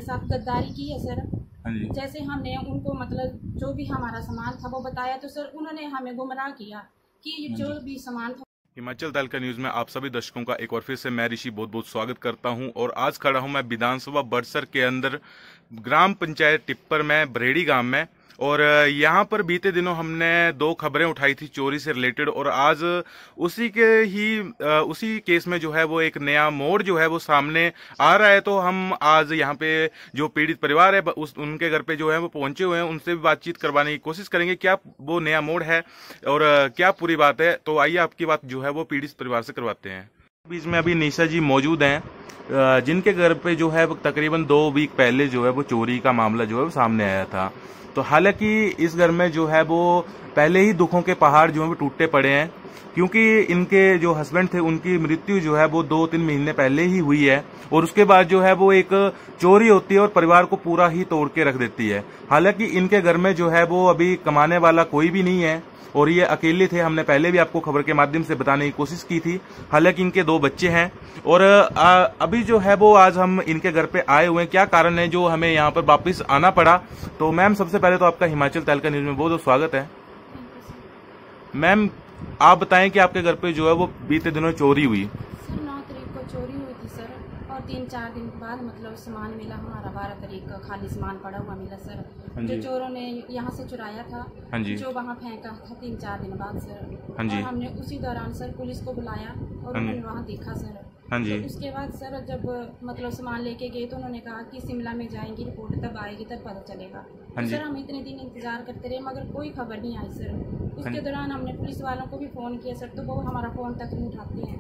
साथ गद्दारी की है सर। हाँ जी। जैसे हमने उनको मतलब जो भी हमारा सामान था वो बताया तो सर उन्होंने हमें गुमराह किया कि जो भी सामान था। हिमाचल तहलका न्यूज में आप सभी दर्शकों का एक बार फिर से मैं ऋषि बहुत बहुत स्वागत करता हूं और आज खड़ा हूं मैं विधानसभा बड़सर के अंदर ग्राम पंचायत टिप्पर में बरेड़ी गांव में। और यहां पर बीते दिनों हमने दो खबरें उठाई थी चोरी से रिलेटेड और आज उसी केस में जो है वो एक नया मोड़ जो है वो सामने आ रहा है। तो हम आज यहां पे जो पीड़ित परिवार है उनके घर पे जो है वो पहुंचे हुए हैं, उनसे भी बातचीत करवाने की कोशिश करेंगे क्या वो नया मोड़ है और क्या पूरी बात है। तो आइए आपकी बात जो है वो पीड़ित परिवार से करवाते हैं। बीच में अभी निशा जी मौजूद हैं जिनके घर पे जो है तकरीबन 2 वीक पहले जो है वो चोरी का मामला जो है वो सामने आया था। तो हालांकि इस घर में जो है वो पहले ही दुखों के पहाड़ जो है वो टूटे पड़े हैं, क्योंकि इनके जो हस्बैंड थे उनकी मृत्यु जो है वो 2-3 महीने पहले ही हुई है और उसके बाद जो है वो एक चोरी होती है और परिवार को पूरा ही तोड़ के रख देती है। हालांकि इनके घर में जो है वो अभी कमाने वाला कोई भी नहीं है और ये अकेले थे। हमने पहले भी आपको खबर के माध्यम से बताने की कोशिश की थी। हालांकि इनके 2 बच्चे हैं और अभी जो है वो आज हम इनके घर पे आए हुए हैं। क्या कारण है जो हमें यहाँ पर वापस आना पड़ा। तो मैम सबसे पहले तो आपका हिमाचल तहलका न्यूज में बहुत बहुत स्वागत है। मैम आप बताएं कि आपके घर पे जो है वो बीते दिनों चोरी हुई। सर 9 तारीख को चोरी हुई थी सर और 3-4 दिन के बाद मतलब सामान मिला हमारा। 12 तारीख का खाली सामान पड़ा हुआ मिला सर, जो चोरों ने यहाँ से चुराया था। हाँ जी। जो वहाँ फेंका था 3-4 दिन बाद सर। हाँ जी। और हमने उसी दौरान सर पुलिस को बुलाया और उन्होंने वहाँ देखा सर। हाँ जी। तो उसके बाद सर जब मतलब सामान लेके गए तो उन्होंने कहा कि शिमला में जाएंगी, रिपोर्ट तब आएगी तब पता चलेगा। तो सर हम इतने दिन इंतजार करते रहे मगर कोई खबर नहीं आई सर। उसके दौरान हमने पुलिस वालों को भी फ़ोन किया सर, तो वो हमारा फ़ोन तक नहीं उठाते हैं।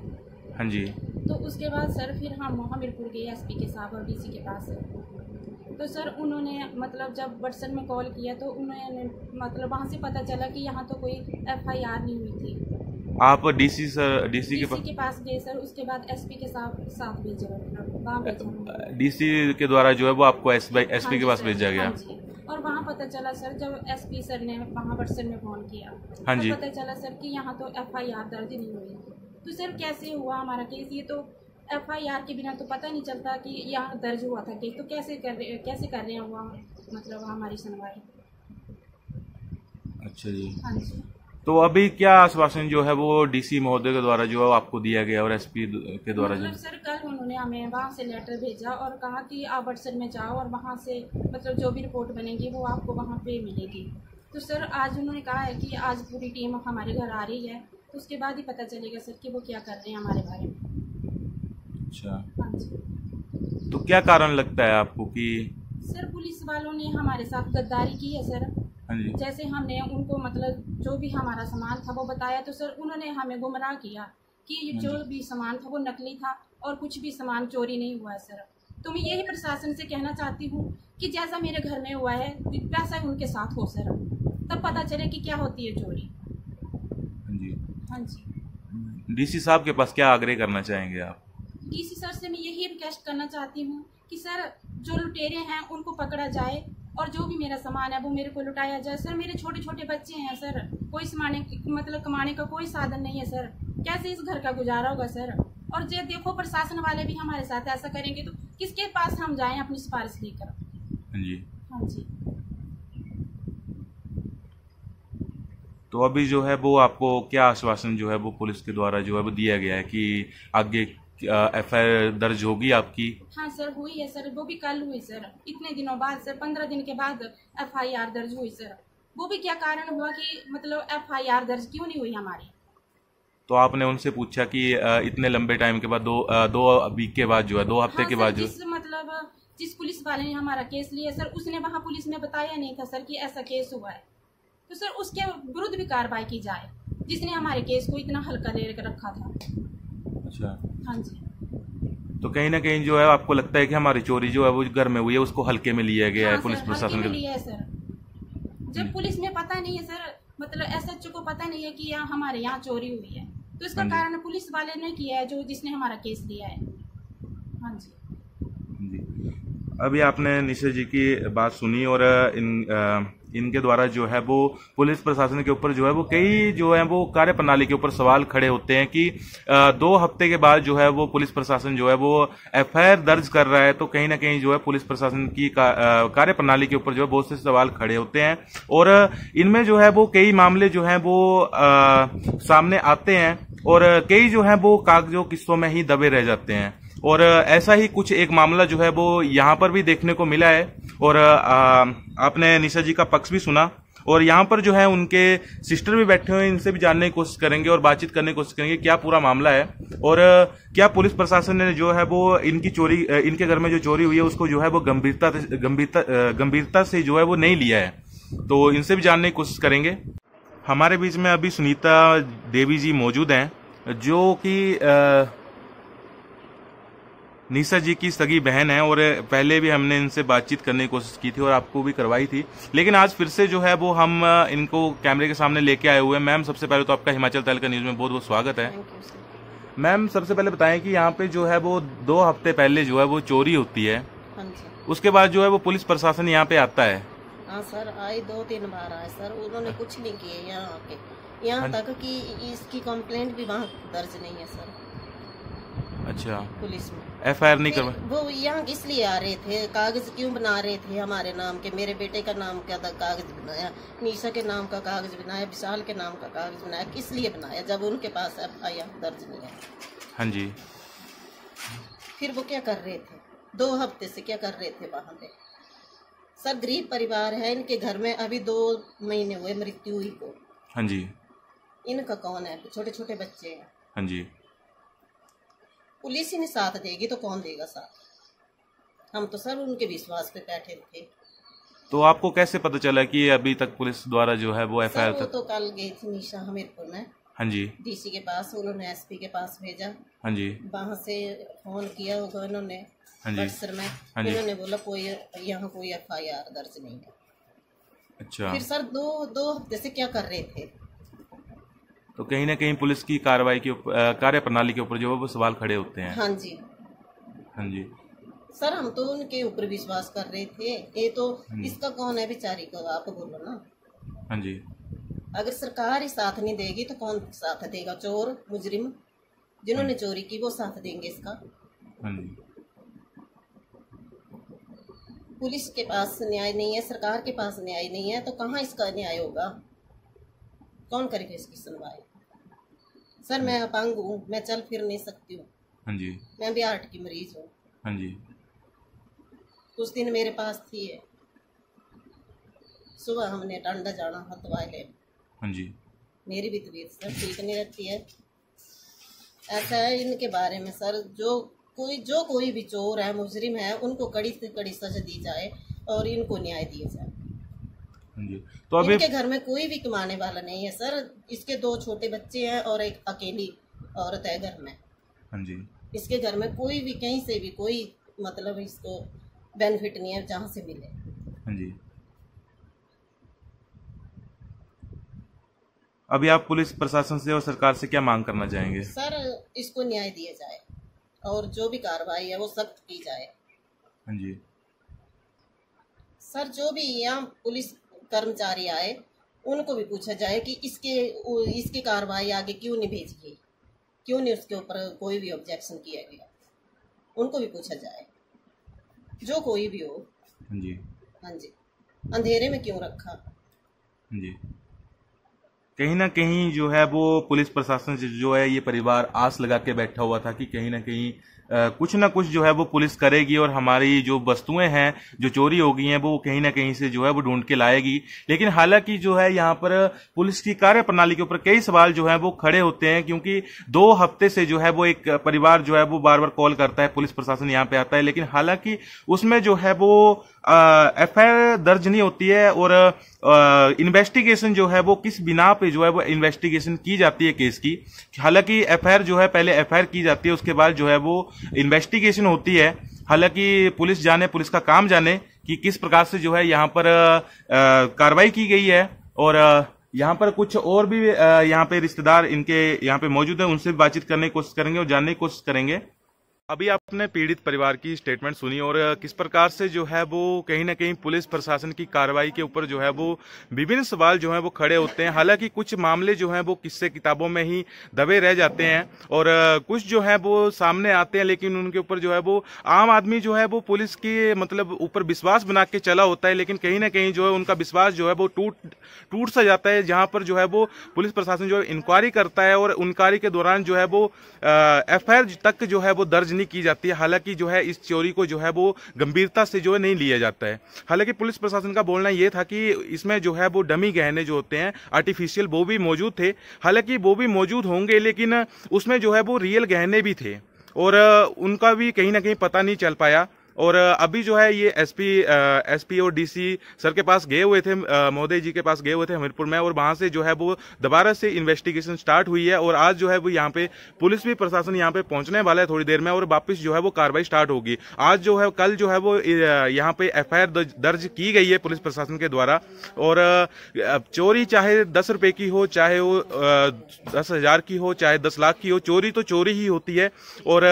हाँ जी। तो उसके बाद सर फिर हम हमीरपुर गए एसपी के साहब और डीसी के पास। तो सर उन्होंने मतलब जब बड़सर में कॉल किया तो उन्होंने मतलब वहाँ से पता चला कि यहाँ तो कोई FIR नहीं हुई थी। आप डीसी के पास गए सर, उसके बाद एसपी के साथ भेजा वहाँ भेजा। डीसी के द्वारा जो है वो आपको एसपी के पास भेजा गया। और वहाँ पता चला सर जब एसपी सर ने वहाँ बड़सर में फोन किया तो पता चला सर कि यहाँ तो FIR दर्ज नहीं हुई। तो सर कैसे हुआ हमारा केस, ये तो FIR के बिना तो पता नहीं चलता कि यहाँ दर्ज हुआ था केस। तो कैसे कर रहे हैं वहाँ मतलब हमारी सुनवाई। अच्छा जी। हाँ जी। तो अभी क्या आश्वासन जो है वो डीसी महोदय के द्वारा जो है आपको दिया गया और एसपी के द्वारा मतलब सर कल उन्होंने हमें वहाँ से लेटर भेजा और कहा कि आप बड़सर में जाओ और वहाँ से मतलब जो भी रिपोर्ट बनेगी वो आपको वहाँ पे मिलेगी। तो सर आज उन्होंने कहा है कि आज पूरी टीम हमारे घर आ रही है, तो उसके बाद ही पता चलेगा सर कि वो क्या कर रहे हैं हमारे बारे में। अच्छा। हाँ जी। तो क्या कारण लगता है आपको कि सर पुलिस वालों ने हमारे साथ गद्दारी की है सर। हाँ जी। जैसे हमने उनको मतलब जो भी हमारा सामान था वो बताया तो सर उन्होंने हमें गुमराह किया कि जो भी सामान था वो नकली था और कुछ भी सामान चोरी नहीं हुआ है सर। तो मैं यही प्रशासन से कहना चाहती हूँ कि जैसा मेरे घर में हुआ है वैसा ही उनके साथ हो सर, तब पता चले कि क्या होती है चोरी। हाँ जी। हाँ जी। डीसी साहब के पास क्या आग्रह करना चाहेंगे आप। डीसी सर से मैं यही रिक्वेस्ट करना चाहती हूँ कि सर जो लुटेरे हैं उनको पकड़ा जाए और जो भी मेरा सामान है वो मेरे को लुटाया जाए। सर मेरे छोटे छोटे बच्चे हैं सर, कोई मतलब कमाने का कोई साधन नहीं है सर, कैसे इस घर का गुजारा होगा सर। और जो देखो प्रशासन वाले भी हमारे साथ ऐसा करेंगे तो किसके पास हम जाएं अपनी सिफारिश लेकर। हाँ जी। हाँ जी। तो अभी जो है वो आपको क्या आश्वासन जो है वो पुलिस के द्वारा जो है वो दिया गया है कि आगे FIR दर्ज होगी आपकी। हाँ सर हुई है सर, वो भी कल हुई सर, इतने दिनों बाद सर 15 दिन के बाद FIR दर्ज हुई सर। वो भी क्या कारण हुआ कि मतलब FIR दर्ज क्यों नहीं हुई हमारी। तो आपने उनसे पूछा कि इतने लंबे टाइम के बाद 2 वीक के बाद जो है 2 हफ्ते के बाद जो जिस पुलिस वाले ने हमारा केस लिया सर उसने वहाँ पुलिस ने बताया नहीं था सर कि ऐसा केस हुआ है। तो सर उसके विरुद्ध भी कार्रवाई की जाए जिसने हमारे केस को इतना हल्का ले रखा था। अच्छा। हाँ जी। तो कहीं ना कहीं जो है आपको लगता है कि हमारी चोरी जो है वो घर में हुई है उसको हल्के में लिया गया है पुलिस प्रशासन के लिया है सर। जब पुलिस में पता नहीं है सर मतलब SHO को पता नहीं है कि यहाँ हमारे यहाँ चोरी हुई है, तो इसका कारण पुलिस वाले ने किया है जो जिसने हमारा केस लिया है। हाँ जी। अभी आपने निशा जी की बात सुनी और इनके द्वारा जो है वो पुलिस प्रशासन के ऊपर जो है वो कई जो है वो कार्य प्रणाली के ऊपर सवाल खड़े होते हैं कि 2 हफ्ते के बाद जो है वो पुलिस प्रशासन जो है वो एफआईआर दर्ज कर रहा है, तो कहीं ना कहीं जो है पुलिस प्रशासन की कार्य प्रणाली के ऊपर जो है बहुत से सवाल खड़े होते हैं और इनमें जो है वो कई मामले जो है वो सामने आते हैं और कई जो है वो कागजों किस्सों में ही दबे रह जाते हैं। और ऐसा ही कुछ एक मामला जो है वो यहाँ पर भी देखने को मिला है और आपने निशा जी का पक्ष भी सुना और यहाँ पर जो है उनके सिस्टर भी बैठे हुए हैं, इनसे भी जानने की कोशिश करेंगे और बातचीत करने की कोशिश करेंगे क्या पूरा मामला है और क्या पुलिस प्रशासन ने जो है वो इनकी चोरी, इनके घर में जो चोरी हुई है उसको जो है वो गंभीरता से जो है वो नहीं लिया है, तो इनसे भी जानने की कोशिश करेंगे। हमारे बीच में अभी सुनीता देवी जी मौजूद हैं जो कि निशा जी की सगी बहन है और पहले भी हमने इनसे बातचीत करने की कोशिश की थी और आपको भी करवाई थी, लेकिन आज फिर से जो है वो हम इनको कैमरे के सामने लेके आए हुए हैं। मैम, सबसे पहले तो आपका हिमाचल तहलका न्यूज में बहुत बहुत स्वागत है। मैम, सबसे पहले बताएं कि यहाँ पे जो है वो 2 हफ्ते पहले जो है वो चोरी होती है, उसके बाद जो है वो पुलिस प्रशासन यहाँ पे आता है। हाँ सर, आए 2-3 बार आए सर, उन्होंने कुछ नहीं किए यहाँ आके, यहाँ तक कि इसकी कंप्लेंट भी वहाँ दर्ज नहीं है सर। अच्छा, पुलिस में एफआईआर नहीं करवा, वो यहाँ इसलिए आ रहे थे, कागज क्यों बना रहे थे हमारे नाम के, मेरे बेटे का नाम का कागज बनाया, निशा के नाम का कागज बनाया, विशाल के नाम का कागज बनाया, किस लिए बनाया जब उनके पास एफआईआर दर्ज नहीं है। हाँ जी, फिर वो क्या कर रहे थे 2 हफ्ते से, क्या कर रहे थे वहां पे सर? गरीब परिवार है, इनके घर में अभी 2 महीने हुए मृत्यु हुई को। हाँ जी, इनका कौन है? छोटे छोटे बच्चे हैं। हाँ जी, पुलिस ही नहीं साथ देगी तो कौन देगा साथ? हम तो सर उनके विश्वास पे बैठे थे। तो आपको कैसे पता चला कि अभी तक पुलिस द्वारा जो है वो एफआईआर वो तो कल गई थी निशा हमीरपुर में, हाँ जी, डीसी के पास, उन्होंने एसपी के पास भेजा, हाँ जी, वहां से फोन किया होगा इन्होंने, हाँ जी, बक्सर में, इन्होंने बोला कोई यहाँ कोई एफआईआर दर्ज नहीं है। अच्छा, फिर सर 2 हफ्ते से क्या कर रहे थे? तो कहीं ना कहीं पुलिस की कार्रवाई के ऊपर, कार्य प्रणाली के ऊपर जो है वो सवाल खड़े होते हैं। हाँ जी, हाँ जी सर, हम तो उनके ऊपर विश्वास कर रहे थे। ये तो इसका कौन है बेचारी को, आप बोलो ना। हाँ जी, अगर सरकार ही साथ नहीं देगी तो कौन साथ देगा? चोर मुजरिम जिन्होंने चोरी की वो साथ देंगे इसका? हाँ जी, पुलिस के पास न्याय नहीं है, सरकार के पास न्याय नहीं है, तो कहाँ इसका न्याय होगा? कौन करेगा इसकी सुनवाई? सर, मैं अपंग हूँ, मैं चल फिर नहीं सकती हूँ। हाँ जी, मैं भी हार्ट की मरीज हूँ। हाँ जी, कुछ दिन मेरे पास थी है, सुबह हमने टांडा जाना था दवाई ले। हाँ जी, मेरी भी तबीयत सर ठीक नहीं रहती है। ऐसा है इनके बारे में सर, जो कोई भी चोर है, मुजरिम है, उनको कड़ी से कड़ी सजा दी जाए और इनको न्याय दिया जाए। जी, तो अभी इनके घर में कोई भी कमाने वाला नहीं है सर, इसके 2 छोटे बच्चे हैं और एक अकेली औरत है घर में। हाँ जी, इसके घर में कोई भी कहीं से भी कोई मतलब इसको बेनिफिट नहीं है जहाँ से मिले। हाँ जी, अभी आप पुलिस प्रशासन से और सरकार से क्या मांग करना चाहेंगे? सर, इसको न्याय दिया जाए और जो भी कार्रवाई है वो सख्त की जाए। हाँ जी, सर, जो भी यहाँ पुलिस कर्मचारी आए उनको भी पूछा जाए कि इसकी कार्रवाई आगे क्यों नहीं भेजी गई, क्यों नहीं उसके ऊपर कोई भी ऑब्जेक्शन किया गया, उनको भी पूछा जाए, जो कोई भी हो। हाँ जी, हाँ जी, अंधेरे में क्यों रखा? हाँ जी, कहीं ना कहीं जो है वो पुलिस प्रशासन से जो है ये परिवार आस लगा के बैठा हुआ था कि कहीं ना कहीं कुछ ना कुछ जो है वो पुलिस करेगी और हमारी जो वस्तुएं हैं जो चोरी हो गई हैं वो कहीं ना कहीं से जो है वो ढूंढ के लाएगी। लेकिन हालांकि जो है यहाँ पर पुलिस की कार्य प्रणाली के ऊपर कई सवाल जो है वो खड़े होते हैं, क्योंकि 2 हफ्ते से जो है वो एक परिवार जो है वो बार बार कॉल करता है, पुलिस प्रशासन यहाँ पे आता है, लेकिन हालांकि उसमें जो है वो एफआईआर दर्ज नहीं होती है और इन्वेस्टिगेशन जो है वो किस बिना पे जो है वो इन्वेस्टिगेशन की जाती है केस की। हालांकि एफआईआर जो है पहले एफआईआर की जाती है, उसके बाद जो है वो इन्वेस्टिगेशन होती है। हालांकि पुलिस जाने, पुलिस का काम जाने कि किस प्रकार से जो है यहाँ पर कार्रवाई की गई है। और यहाँ पर कुछ और भी यहाँ पे रिश्तेदार इनके यहाँ पे मौजूद है, उनसे बातचीत करने की कोशिश करेंगे और जानने की कोशिश करेंगे। अभी आपने पीड़ित परिवार की स्टेटमेंट सुनी और किस प्रकार से जो है वो कहीं ना कहीं पुलिस प्रशासन की कार्रवाई के ऊपर जो है वो विभिन्न सवाल जो है वो खड़े होते हैं। हालांकि कुछ मामले जो हैं वो किस्से किताबों में ही दबे रह जाते हैं और कुछ जो है वो सामने आते हैं, लेकिन उनके ऊपर जो है वो आम आदमी जो है वो पुलिस के मतलब ऊपर विश्वास बना के चला होता है, लेकिन कहीं ना कहीं जो है उनका विश्वास जो है वो टूट सा जाता है। जहां पर जो है वो पुलिस प्रशासन जो है इंक्वायरी करता है और इंक्वायरी के दौरान जो है वो एफआईआर तक जो है वो दर्ज नहीं की जाती है। हालांकि जो है इस चोरी को जो है वो गंभीरता से जो है नहीं लिया जाता है। हालांकि पुलिस प्रशासन का बोलना यह था कि इसमें जो है वो डमी गहने जो होते हैं आर्टिफिशियल वो भी मौजूद थे। हालांकि वो भी मौजूद होंगे, लेकिन उसमें जो है वो रियल गहने भी थे और उनका भी कहीं ना कहीं पता नहीं चल पाया। और अभी जो है ये एसपी और डीसी सर के पास गए हुए थे, महोदय जी के पास गए हुए थे हमीरपुर में, और वहां से जो है वो दोबारा से इन्वेस्टिगेशन स्टार्ट हुई है और आज जो है वो यहाँ पे पुलिस भी प्रशासन यहाँ पे पहुंचने वाला है थोड़ी देर में और वापस जो है वो कार्रवाई स्टार्ट होगी। आज जो है कल जो है वो यहाँ पे एफआईआर दर्ज की गई है पुलिस प्रशासन के द्वारा। और चोरी चाहे 10 रुपए की हो, चाहे वो 10,000 की हो, चाहे 10 लाख की हो, चोरी तो चोरी ही होती है। और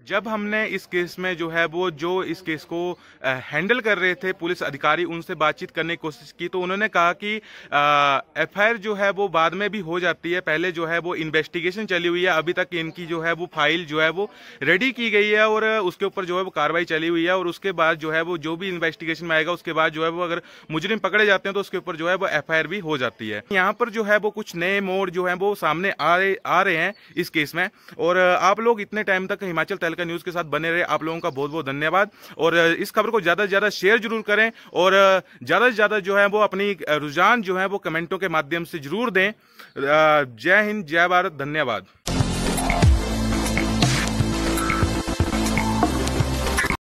जब हमने इस केस में जो है वो जो इस केस को हैंडल कर रहे थे पुलिस अधिकारी, उनसे बातचीत करने की कोशिश की तो उन्होंने कहा कि एफआईआर जो है वो बाद में भी हो जाती है, पहले जो है वो इन्वेस्टिगेशन चली हुई है, अभी तक इनकी जो है वो फाइल जो है वो रेडी की गई है और उसके ऊपर जो है वो कार्रवाई चली हुई है। और उसके बाद जो है वो जो भी इन्वेस्टिगेशन में आएगा उसके बाद जो है वो अगर मुजरिम पकड़े जाते हैं तो उसके ऊपर जो है वो एफआईआर भी हो जाती है। यहाँ पर जो है वो कुछ नए मोड़ जो है वो सामने आ रहे हैं इस केस में। और आप लोग इतने टाइम तक हिमाचल तहलका न्यूज के साथ बने रहे, आप लोगों का बहुत बहुत धन्यवाद। और इस खबर को ज्यादा से ज्यादा शेयर जरूर करें और ज्यादा से ज्यादा जो है वो अपनी रुझान जो है वो कमेंटों के माध्यम से जरूर दें। जय हिंद, जय भारत, धन्यवाद।